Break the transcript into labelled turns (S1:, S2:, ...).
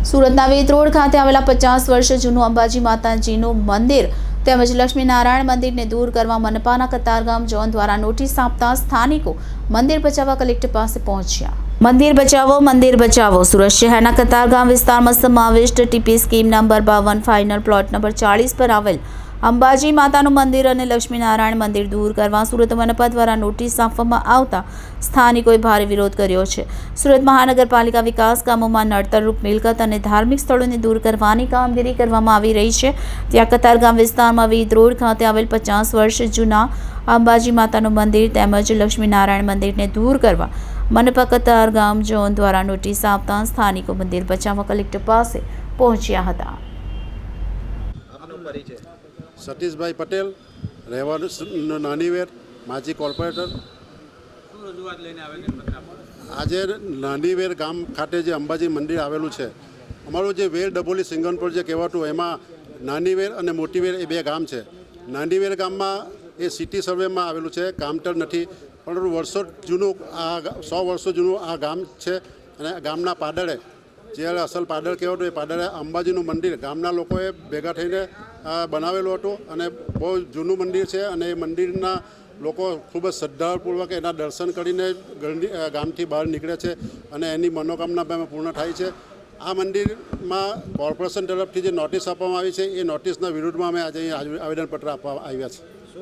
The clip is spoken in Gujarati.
S1: સુરતના વેત રોડ ખાતે આવેલા 50 વર્ષ જૂનું અંબાજી માતાજીનું મંદિર તેમજ લક્ષ્મીનારાયણ મંદિરને દૂર કરવા મનપાના કતારગામ ઝોન દ્વારા નોટિસ આપતા સ્થાનિકો મંદિર બચાવવા કલેક્ટર પાસે પહોંચ્યા। મંદિર બચાવો સુરત શહેરના કતારગામ વિસ્તારમાં સમાવિષ્ટ TP scheme number 52 final plot number 40 પર આવેલ અંબાજી માતાનું મંદિર અને લક્ષ્મીનારાયણ મંદિર દૂર કરવા સુરત મનપા દ્વારા નોટિસ આપવામાં આવતા સ્થાનિકોએ ભારે વિરોધ કર્યો છે। સુરત મહાનગરપાલિકા વિકાસ કામોમાં નડતરરૂપ મિલકત અને ધાર્મિક સ્થળોને દૂર કરવાની કામગીરી કરવામાં આવી રહી છે। ત્યાં કતારગામ વિસ્તારમાં વેદ રોડ ખાતે આવેલ 50 વર્ષ જૂના અંબાજી માતાનું મંદિર તેમજ લક્ષ્મીનારાયણ મંદિરને દૂર કરવા મનપા કતારગામ ઝોન દ્વારા નોટિસ આપતા સ્થાનિકો મંદિર બચાવવા કલેક્ટર પાસે પહોંચ્યા હતા।
S2: સતીશભાઈ પટેલ, રહેવાનું નાનીવેર, માજી કોર્પોરેટર। આજે નાનીવેર ગામ ખાતે જે અંબાજી મંદિર આવેલું છે, અમારું જે વેર ડબોલી સિંગણપુર જે કહેવાતું, એમાં નાનીવેર અને મોટીવેર એ બે ગામ છે। નાનીવેર ગામમાં એ સિટી સર્વેમાં આવેલું છે, કામતર નથી, પરંતુ વર્ષો જૂનું આ 100 વર્ષો જૂનું આ ગામ છે। અને ગામના પાદળે જ્યારે અસલ પાદળ કહેવાતું, એ પાદળે અંબાજીનું મંદિર ગામના લોકોએ ભેગા થઈને બનાવેલું હતું અને બહુ જૂનું મંદિર છે। અને એ મંદિરના લોકો ખૂબ જ શ્રદ્ધાપૂર્વક એના દર્શન કરીને ગામથી બહાર નીકળે છે અને એની મનોકામના પૂર્ણ થાય છે। આ મંદિરમાં કોર્પોરેશન તરફથી જે નોટિસ આપવામાં આવી છે, એ નોટિસના વિરુદ્ધમાં અમે આજે આવેદનપત્ર આપવા આવ્યા છીએ।